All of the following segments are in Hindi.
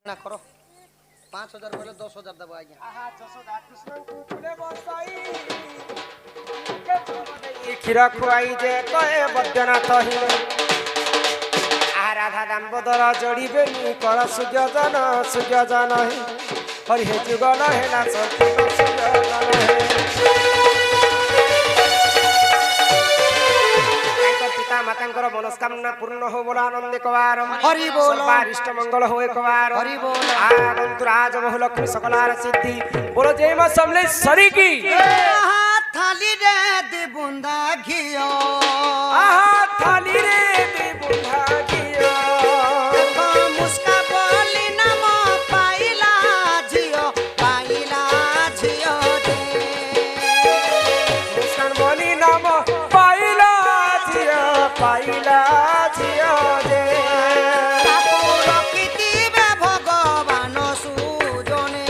না করো 5000 বলে 10000 দেব আজ্ঞা। আহা যশোদা কৃষ্ণଙ୍କୁ ফুলে বসাই କ୍ଷୀର ଖୁଆଇ ଯେ କହେ ବୈଦ୍ୟନାଥ ହିଁ ରାଧା ଦାମ୍ବୋଦର ଯୋଡ଼ିବେନି କର ସୂର୍ଯ୍ୟଜନ ସୂର୍ଯ୍ୟଜନ ହିଁ ହରି ହେ ଯୁଗଲ ହେଲା ସମ୍ପୂର୍ଣ୍ଣ ସୂର୍ଯ୍ୟଜନ ହେ ପିତା ମାତାଙ୍କର ମନସ୍କାମନା ପୂର୍ଣ୍ଣ ହଉ ବୋଲ ଆନନ୍ଦ କବାର ହରି ବୋଲ ସର୍ବାରିଷ୍ଟ ମଙ୍ଗଳ ହୁଏ କବାର ହରି ବୋଲ ଆନନ୍ଦ ରାଜ ବହୁ ଲକ୍ଷ୍ମୀ ସକଲାର ସିଦ୍ଧି ବୋଲ ଜୟ ମା ସମଲେଶ୍ୱରୀ କି थाली रे दे बुंदा घियो आहा थाली रे दे बुंदा घियो मुस्का बोली नम पाइला झियो दे मुस्कान बोली नम पाइला झियो दे भगवान सुजने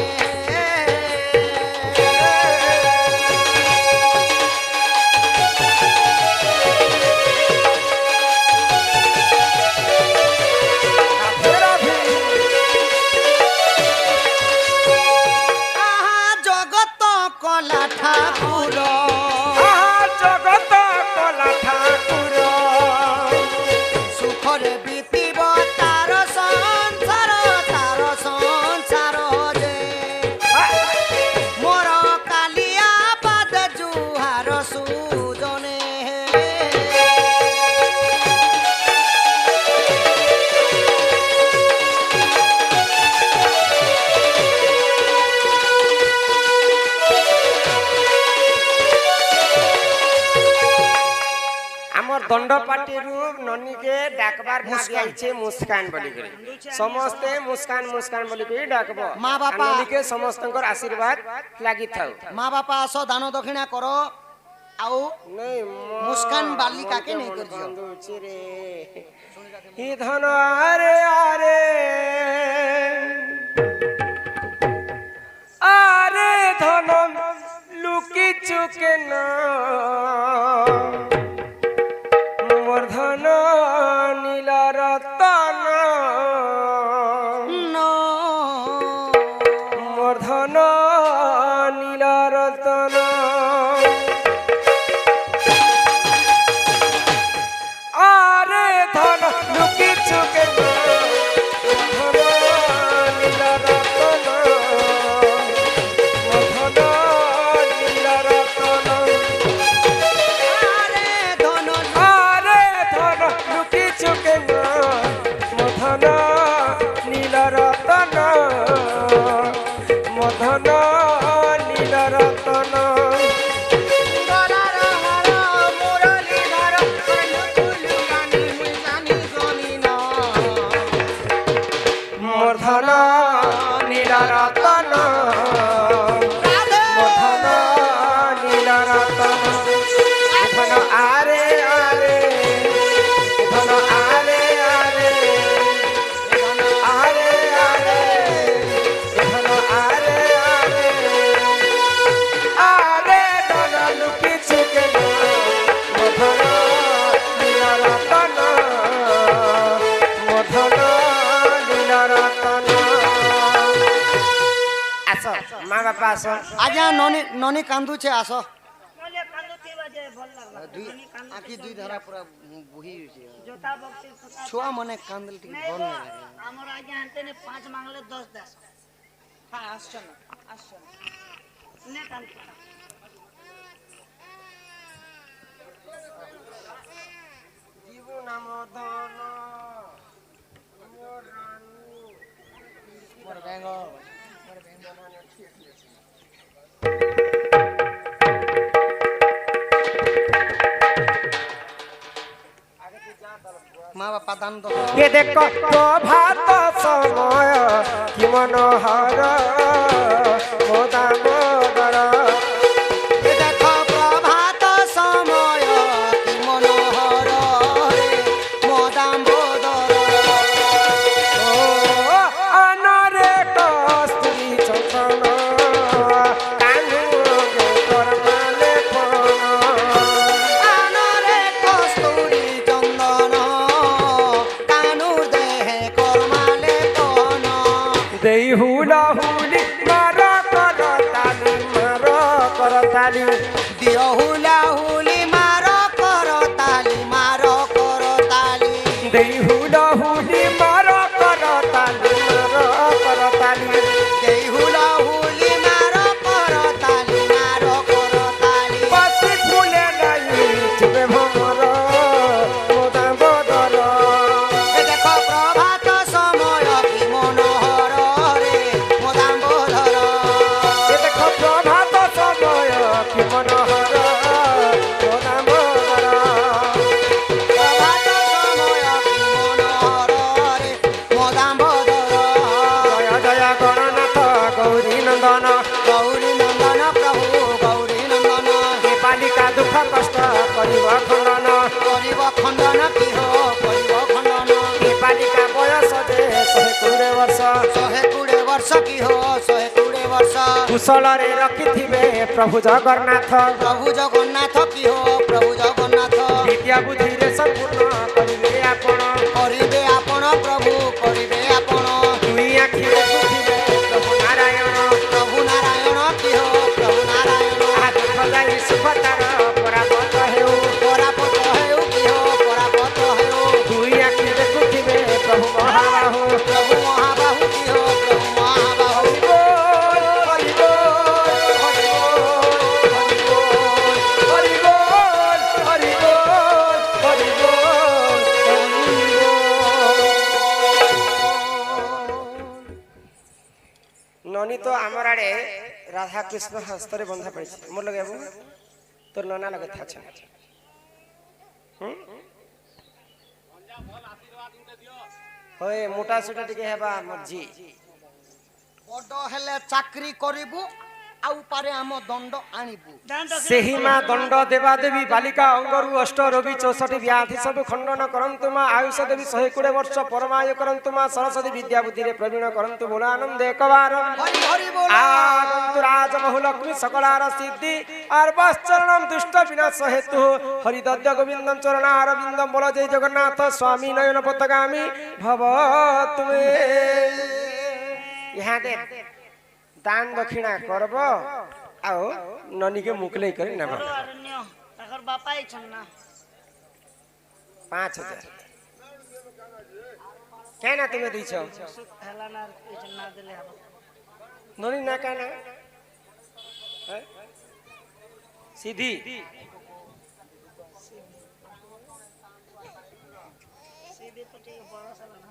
दंडपाटी ननी के डाकबार मुस्कान बोली समस्ते मुस्कान मुस्कान बोली डाकब माँ बापा ननी के समस्त आशीर्वाद लगी था माँ बापा आस दान दक्षिणा करो आउ नहीं मुस्कान बालिका के नहीं कर रे ही धन आरे आरे आरे धन लुकी चुके ना धन नीला रतन मोर धन नीला रतन आरे धन लुकी चुके धन नीला रतन मोर धन नीला रतन मधन नील रतन मधन नील रतन मधन नील रतन मधन नील रतन धन आरे आरे धन आरे आरे आरे आरे धन आरे आरे आरे धन लुकी चुके मधन नील रतन मधन नील रतन आस माँ बापा आस आज्ञा ननी ननी कांदू छे आस आखी दुई धारा पूरा बुही छुआ मने कांदल टिक भल नै लागे हमर आज्ञा हनते ने 5 मांगले 10 10 हां आछन ने कांद जीव नाम धन मोर रानी मोर बेंगो माँ बापा दान दो ये देखो प्रभात समय कि मनोहर मोदा मोदर ये देखो प्रभात समय कि मनोहर मोदाम्बोदर अनरे कस्तूरी चंदन कानू तोर माले आनरे कस्तूरी चंदन कानुर देहे करमाले कोन দেই হুলা হুলি মার করতালি মার করতালি দিও হুলা হুলি মার করতালি মার করতালি দেই হুলা হুলি মার করতালি মার করতালি দেই হুলা হুলি মার করতালি মার করতালি পাতি ফুলে নাই চিবে ভমর মোদা বদল এ দেখো প্রভাত সময় কি মনোহর রে মোদাম্বধর এ দেখো প্রভাত সময় কি মনোহর মোদা বদল প্রভাত সময় কি মনোহর রে মোদাম্বধর জয় জয় গণনাথ গৌরী নন্দন গৌরী নন্দন প্রভু গৌরী নন্দন হে বালিকা দুঃখ কষ্ট করিব খণ্ডন করিব খণ্ডন কিহ করিব খণ্ডন হে বালিকা বয়স যে 120 ବର୍ଷ 120 ବର୍ଷ କିହ 120 ବର୍ଷ କୁଶଳରେ ରଖିଥିବେ ପ୍ରଭୁ ଜଗନ୍ନାଥ ପ୍ରଭୁ ଜଗନ୍ନାଥ କିହ ପ୍ରଭୁ ଜଗନ୍ନାଥ ବିଦ୍ୟା ବୁଦ୍ଧିରେ ସମ୍ପୂର୍ଣ୍ଣ କରିବେ ଆପଣ କରିବେ ଆପଣ ପ୍ରଭୁ କରିବେ ଆପଣ ଦୁଇ ଆଖି ଦେଖୁଥିବେ ପ୍ରଭୁ ନାରାୟଣ ପ୍ରଭୁ ନାରାୟଣ କିହ ପ୍ରଭୁ ନାରାୟଣ ଦୁଃଖ ଯାଇ ସୁଖ ତାର ପରାପତ ହେଉ ପରାପତ ହେଉ କିହ ପରାପତ ହେଉ ଦୁଇ ଆଖି ଦେଖୁଥିବେ ପ୍ରଭୁ ମହାବାହୁ ପ୍ରଭୁ ମହାବାହୁ କିହ ପ୍ରଭୁ ମହାବାହୁ ହରି ବୋଲ ହରି ବୋଲ ହରି ବୋଲ ହରି ବୋଲ ହରି ବୋଲ ননী তো আমার আড়ে রাধা কৃষ্ণ হস্তরে বন্ধা পড়েছে মোর লগে আবু তোর ননা লগে থাকছে হয় মোটা সুটা টিকে হেবা মর্জি বড় হেলে চাকরি করিবু ଆଉ ପାରେ ଆମ ଦଣ୍ଡ ଆଣିବୁ ସେହି ମା ଦଣ୍ଡ ଦେବା ଦେବୀ ବାଲିକା ଅଙ୍ଗରୁ ଅଷ୍ଟ ରୋଗୀ 64 ବ୍ୟାଧି ସବୁ ଖଣ୍ଡନ କରନ୍ତୁ ମା ଆୟୁଷ ଦେବୀ 120 ବର୍ଷ ପରମାୟୁ କରନ୍ତୁ ମା ସରସ୍ୱତୀ ବିଦ୍ୟା ବୁଦ୍ଧିରେ ପ୍ରବୀଣ କରନ୍ତୁ ବୋଲ ଆନନ୍ଦ একবার হরি হরি বল আগন্তু রাজ বহুলক্ষ্মী সকলার সিদ্ধি আর বৎসরণম দুষ্ট বিনাশ হেতু হরিদদ্য গোবিন্দম চরণার বিন্দম বল জয় জগন্নাথ স্বামী নয়ন পতগামী ভব তুমি ইহা দে দান দক্ষিণা করব আও ননীকে মুকলেই করে নেব অরণ্য তাকর বাপাই ছন না 5000 কেন তুমি দিছো হেলা না কিছু না দিলে হবে ননী না কেন সিধি सीधी तो ठीक बड़ा सा बना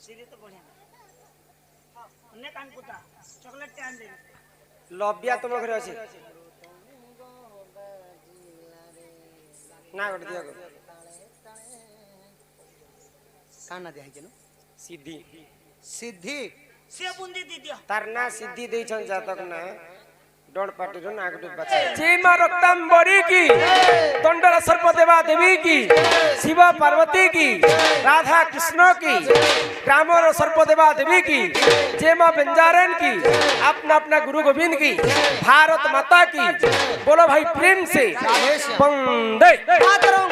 सीधी तो बढ़िया ने कान पुता चॉकलेट टाइम दे লবিয়া তোমার ঘরে আছে না গড় দিও কানা দেখাই কেন সিদ্ধি সিদ্ধি से बूंदी दी दियो তার না সিদ্ধি দেইছন জাতক না ডড় পাটির না আগটু বাচ্চা চীমা রক্তাম্বরী কি দণ্ডর সর্বদেবা দেবী কি শিব পার্বতী কি রাধা কৃষ্ণ কি গ্রামর সর্বদেবা দেবী কি जेमा बंजारन की अपना अपना गुरु गोविंद की भारत माता की बोलो भाई प्रेम से वंदे मातरम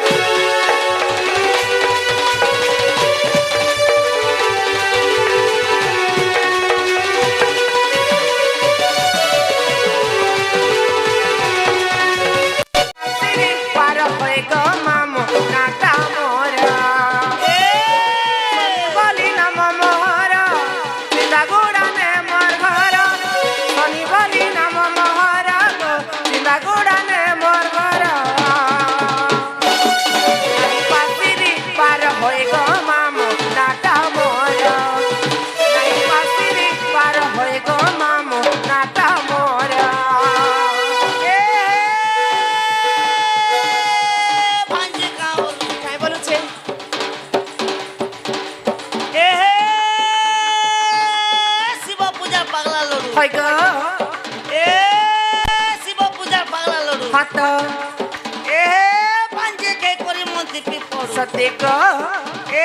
पार होए गो मामो नाटा मोरा बोली नम मोहरा चिंता गोड़ा ने मोर घर शनि बोली नम मोहरा गो चिंता गोड़ा ने मोर घर पासिरी पार होए गो मामो नाटा मोरा नहीं पासिरी पार होए गो मामो नाटा मोरा भांजे गाओ काय बोलुछे ए शिव पूजा पगला लडू होय गो ए शिव पूजा पगला लडू हात ए भांजे के करी मंती पी पड़ू सत्य को ए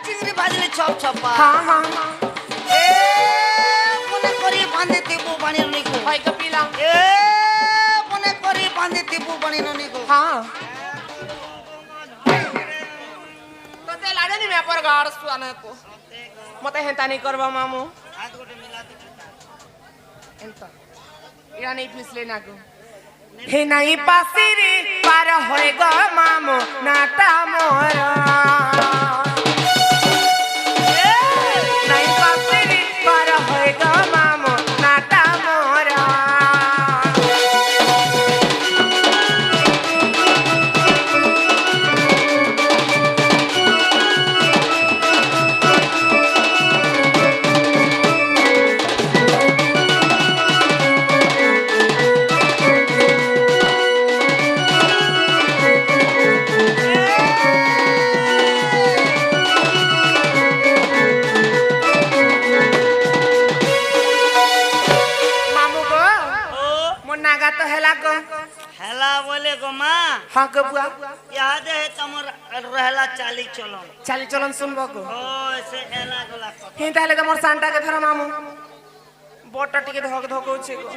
चिंगरी भाजली छप छपा हाँ हाँ ए मने करी बांधे तिबू बाणी निको होय गो पीला ए मने करी बांधे तिबू बाणी निको हाँ तो ते लाडे मैं पर गाड़ सुआने को मते हेंता नहीं करबा मामू हाथ गोटे मिला दे एंता या नहीं फिसले ना को हे नहीं पासिरी पार होए गो मामू नाटा मोरा नहीं पासिरी पार होए गो मामू नाटा मोरा हेला बोले गो माँ हाँ कबुआ याद है तमर रहला चाली चलन चाली चलन सुनबो को ओ से हेला गोला हिं ताले त मोर सांटा के धर मामू बोटा टिके धक धक होछे को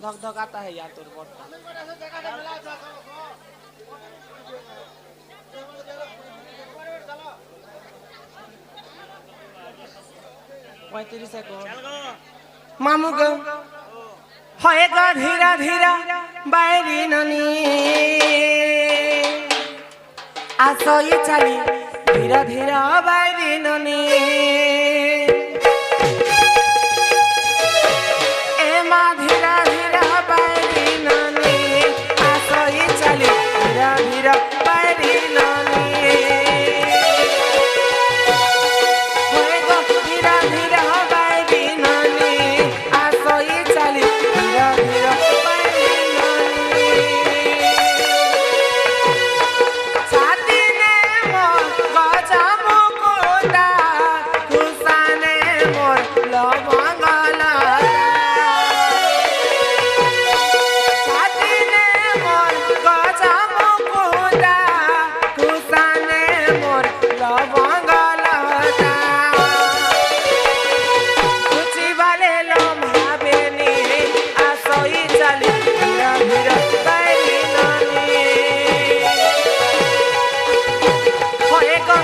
धक धक आता है यार तोर बोटा 35 सेकंड चल गो मामू गो होएगा धीरा धीरा बायरी ननी आसो ये चली धीरा धीरा बायरी ननी ए माँ धीरा धीरा बायरी ननी आसो ये चली धीरा धीरा बायरी ननी होएगा धीरा धीरा बायरी ननी आसो ये चली धीरा धीरा बायरी ननी छाती ने मोर गजा मुकुटा खुशाने मोर लवंगला छाती ने मोर गजा मुकुटा खुशाने मोर लवंगला कुची वाले लम्हा बेनी आसोई चली धीरा धीरा बायरी ननी होएगा